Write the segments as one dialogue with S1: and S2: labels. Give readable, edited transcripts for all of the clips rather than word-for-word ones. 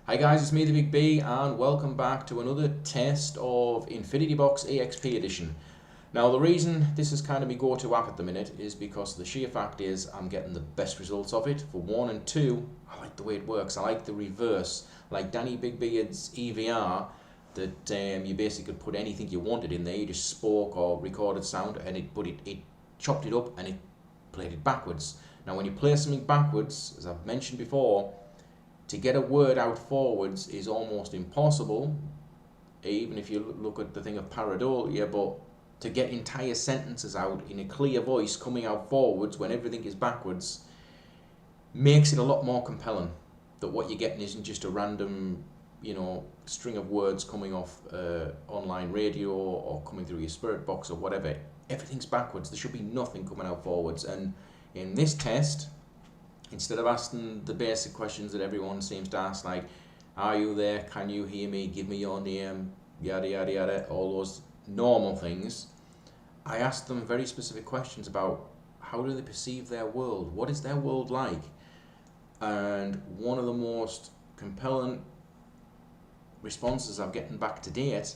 S1: Hi guys, it's me the Big B and welcome back to another test of Infinity Box EXP Edition. Now the reason this is kind of my go-to app at the minute is because the sheer fact is I'm getting the best results of it for one, and two, I like the way it works. I like the reverse, like Danny Big Beard's EVR, that you basically could put anything you wanted in there. You just spoke or recorded sound and it chopped it up and it played it backwards. Now when you play something backwards, as I've mentioned before, to get a word out forwards is almost impossible, even if you look at the thing of pareidolia, but to get entire sentences out in a clear voice coming out forwards when everything is backwards makes it a lot more compelling. That what you're getting isn't just a random, string of words coming off online radio or coming through your spirit box or whatever. Everything's backwards. There should be nothing coming out forwards. And in this test, instead of asking the basic questions that everyone seems to ask, like, are you there, can you hear me, give me your name, yada yada yada, all those normal things, I asked them very specific questions about how do they perceive their world, what is their world like. And one of the most compelling responses I've gotten back to date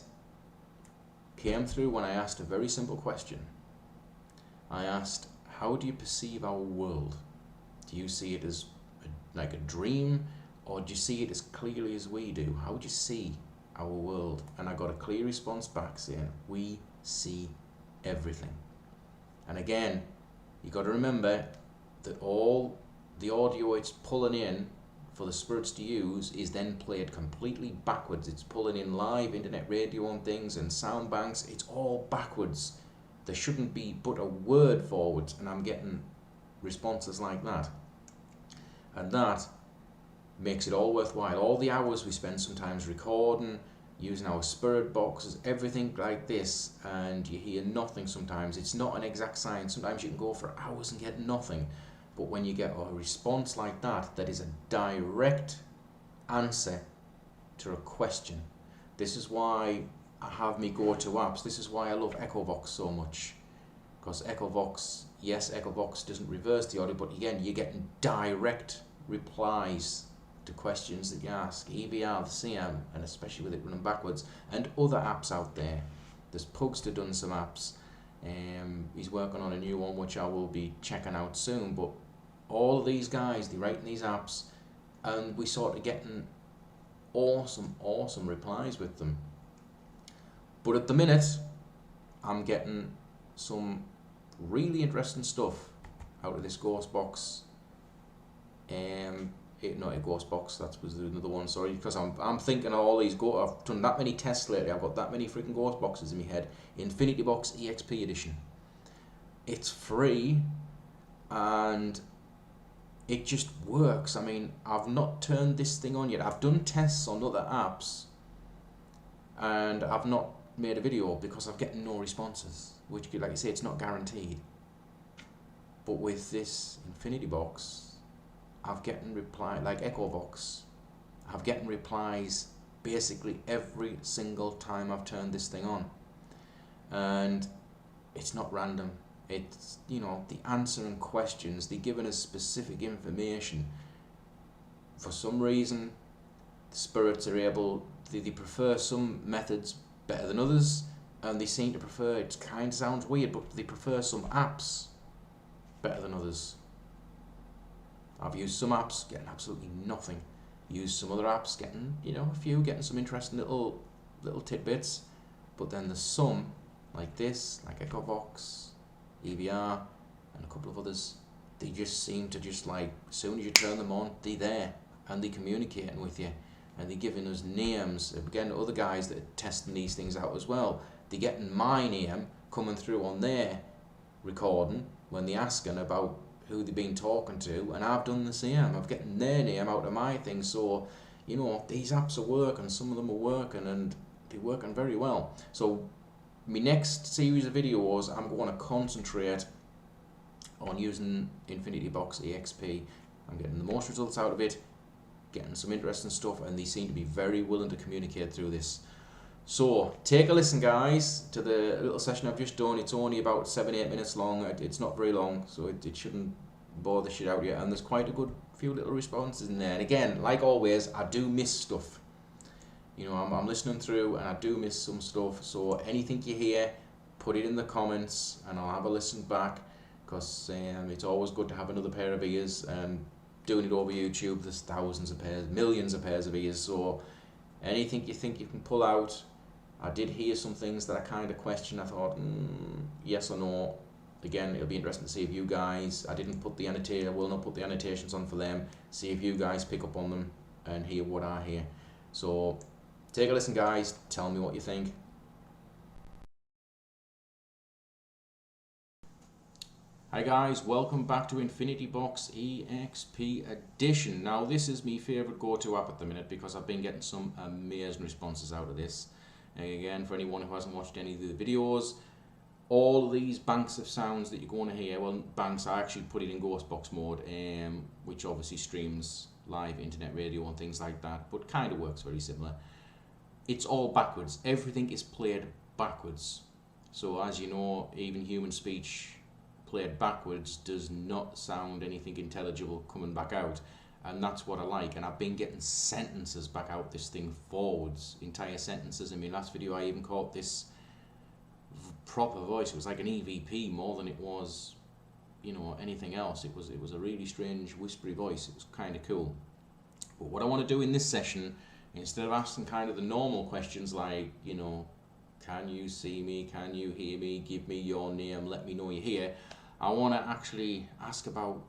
S1: came through when I asked a very simple question. I asked, how do you perceive our world? Do you see it as like a dream, or do you see it as clearly as we do? How do you see our world? And I got a clear response back saying, we see everything. And again, you got to remember that all the audio it's pulling in for the spirits to use is then played completely backwards. It's pulling in live internet radio and things and sound banks. It's all backwards. There shouldn't be but a word forwards, and I'm getting responses like that. And that makes it all worthwhile. All the hours we spend sometimes recording, using our spirit boxes, everything like this, and you hear nothing sometimes. It's not an exact science. Sometimes you can go for hours and get nothing. But when you get a response like that, that is a direct answer to a question. This is why I have me go-to apps. This is why I love EchoVox so much. Because EchoVox, yes, EchoVox doesn't reverse the audio, but again, you're getting direct replies to questions that you ask. EVR, the CM, and especially with it running backwards, and other apps out there. There's Pugster done some apps. He's working on a new one, which I will be checking out soon. But all of these guys, they writing these apps, and we sort of getting awesome replies with them. But at the minute, I'm getting some really interesting stuff out of this ghost box. Not a ghost box, that was another one, sorry, because I'm thinking of all these I've done that many tests lately, I've got that many freaking ghost boxes in my head. Infinity Box EXP Edition. It's free and it just works. I mean, I've not turned this thing on yet. I've done tests on other apps and I've not made a video because I've getting no responses, which, like I say, it's not guaranteed. But with this Infinity Box, I've getting reply like EchoVox. I've getting replies basically every single time I've turned this thing on, and it's not random. It's the answering questions. They're giving us specific information. For some reason, the spirits are able. They prefer some methods better than others, and they seem to prefer. It kind of sounds weird, but they prefer some apps better than others. I've used some apps, getting absolutely nothing. Used some other apps, getting a few, getting some interesting little tidbits. But then there's some like this, like EchoVox, EVR, and a couple of others. They just seem to just like, as soon as you turn them on, they're there and they're communicating with you, and they're giving us names. Again, other guys that are testing these things out as well. They're getting my name coming through on their recording when they're asking about who they've been talking to, and I've done the same. I've getting their name out of my thing. So, these apps are working, some of them are working, and they're working very well. So, my next series of videos, I'm going to concentrate on using Infinity Box EXP. I'm getting the most results out of it, getting some interesting stuff, and they seem to be very willing to communicate through this. So, take a listen, guys, to the little session I've just done. It's only about 7-8 minutes long. It's not very long, so it shouldn't bore the shit out of you. And there's quite a good few little responses in there. And again, like always, I do miss stuff. You know, I'm listening through and I do miss some stuff. So anything you hear, put it in the comments and I'll have a listen back, because it's always good to have another pair of ears. And doing it over YouTube, there's thousands of pairs, millions of pairs of ears. So anything you think you can pull out. I did hear some things that I kind of questioned. I thought, yes or no. Again, it'll be interesting to see if you guys, I didn't put the annotation, I will not put the annotations on for them, see if you guys pick up on them and hear what I hear. So take a listen, guys, tell me what you think. Hi guys, welcome back to Infinity Box EXP Edition. Now this is my favourite go-to app at the minute because I've been getting some amazing responses out of this. And again, for anyone who hasn't watched any of the videos, all of these banks of sounds that you're going to hear, well, banks, I actually put it in ghost box mode, which obviously streams live internet radio and things like that, but kind of works very similar. It's all backwards. Everything is played backwards. So as you know, even human speech played backwards does not sound anything intelligible coming back out. And that's what I like. And I've been getting sentences back out this thing forwards, entire sentences. In my last video, I even caught this proper voice. It was like an EVP more than it was, you know, anything else. It was a really strange whispery voice. It was kind of cool. But what I want to do in this session, instead of asking kind of the normal questions like, you know, can you see me, can you hear me, give me your name, let me know you're here, I want to actually ask about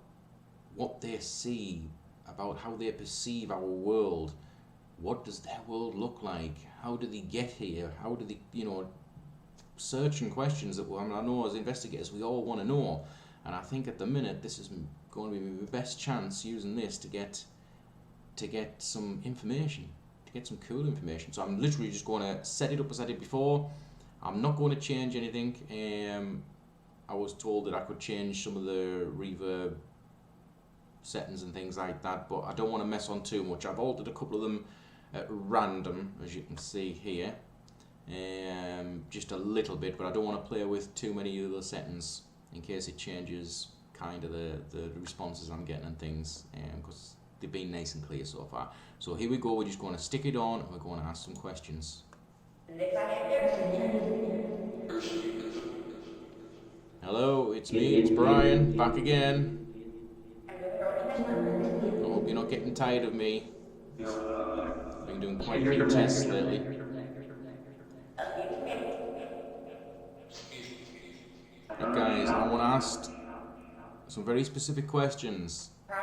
S1: what they see, about how they perceive our world. What does their world look like? How do they get here? How do they, you know, searching questions that I know as investigators we all want to know. And I think at the minute this is going to be my best chance using this to get some information, to get some cool information. So I'm literally just going to set it up as I did before. I'm not going to change anything. I was told that I could change some of the reverb settings and things like that, but I don't want to mess on too much. I've altered a couple of them at random, as you can see here, just a little bit, but I don't want to play with too many other settings in case it changes kind of the responses I'm getting and things, because they've been nice and clear so far. So here we go, we're just going to stick it on and we're going to ask some questions. Hello, it's me, it's Brian, back again. I hope you're not getting tired of me. I've been doing quite a few tests lately. But guys, I want to ask some very specific questions. I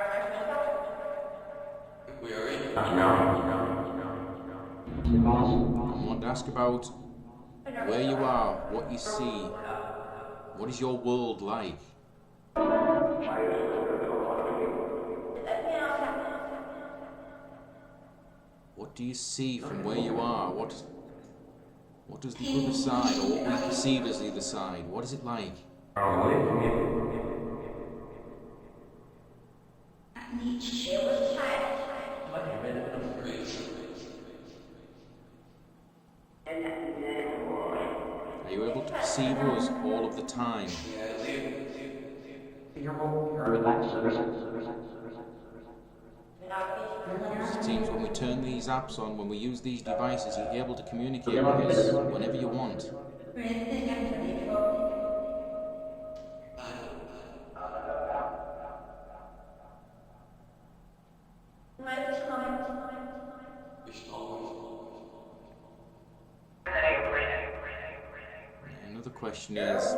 S1: want to ask about where you are, what you see, what is your world like? What do you see from where you are? What does the other side, or what we perceive as the other side, what is it like? Are you able to perceive us all of the time? It seems when we turn these apps on, when we use these devices, you're able to communicate with us whenever you want. Another question is,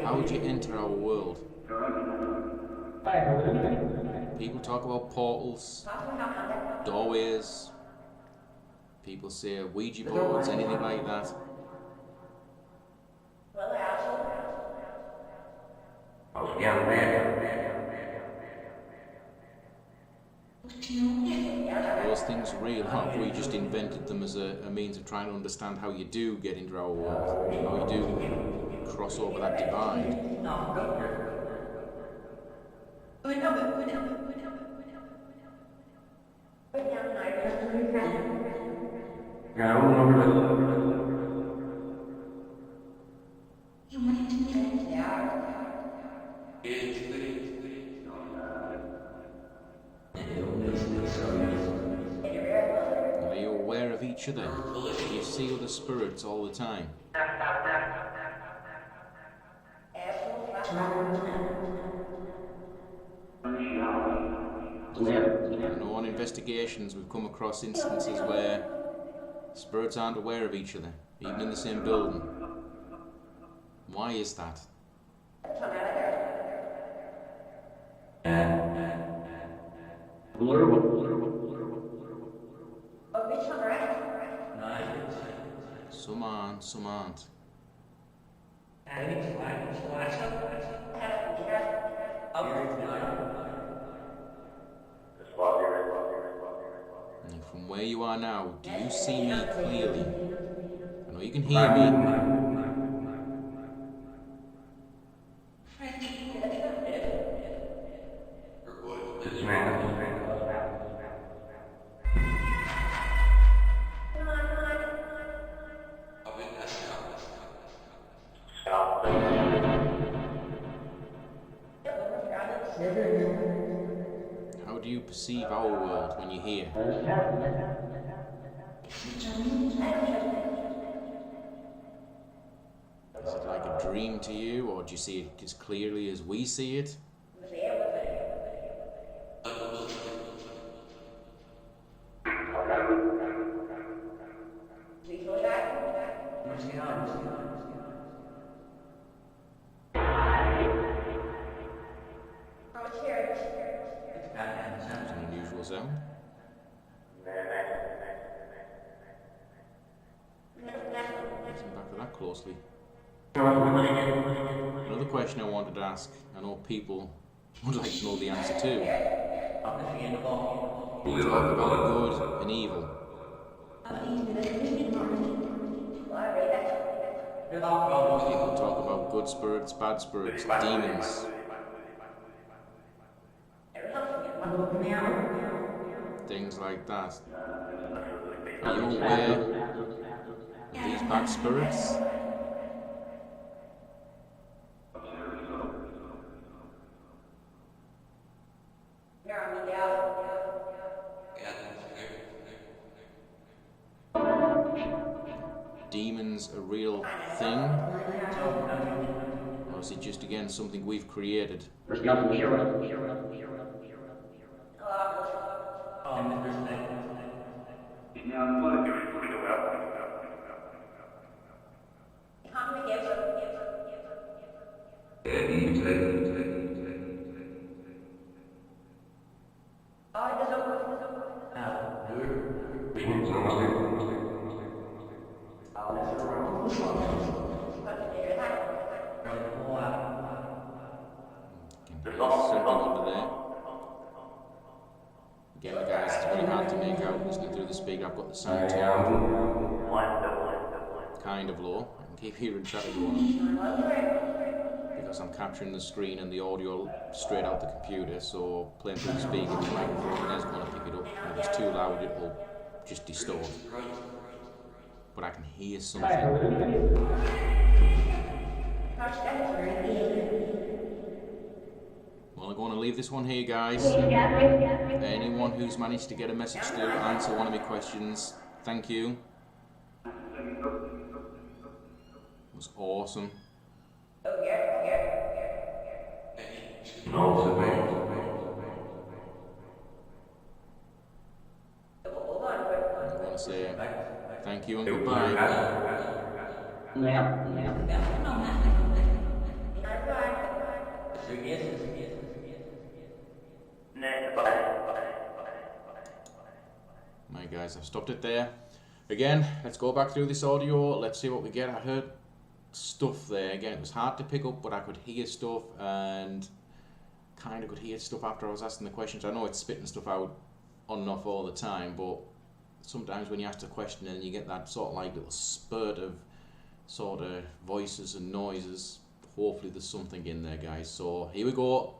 S1: how would you enter our world? People talk about portals, doorways, people say Ouija boards, anything like that. Are those things real, or have we just invented them as a means of trying to understand how you do get into our world, how you do cross over that divide? each other? Do you see other spirits all the time? I know on investigations we've come across instances where spirits aren't aware of each other, even in the same building. Why is that? Some aren't, some aren't. And from where you are now, do you see me clearly? I know you can hear me. How do you perceive our world when you're here? Is it like a dream to you, or do you see it as clearly as we see it? That's an unusual sound. Listen back to that closely. Another question I wanted to ask, I know people would like to know the answer to. We talk about good and evil. People talk about good spirits, bad spirits, demons. Things like that. Are you aware of these bad spirits? Demons a real thing? Or is it just again something we've created? Something under there. Again, guys, it's very hard to make out listening through the speaker. I've got the sound turned kind of low. I can keep hearing chatter going on because I'm capturing the screen and the audio straight out the computer. So playing through the speaker, the microphone is going to pick it up. And if it's too loud, it will just distort. But I can hear something. Well, I'm going to leave this one here, guys. Anyone who's managed to get a message to answer one of my questions, thank you. It was awesome. I'm going to say thank you and goodbye. Right, guys, I've stopped it there. Again, let's go back through this audio. Let's see what we get. I heard stuff there. Again, it was hard to pick up, but I could hear stuff and kind of could hear stuff after I was asking the questions. I know it's spitting stuff out on and off all the time, but sometimes when you ask the question and you get that sort of like little spurt of sort of voices and noises, hopefully there's something in there, guys. So here we go.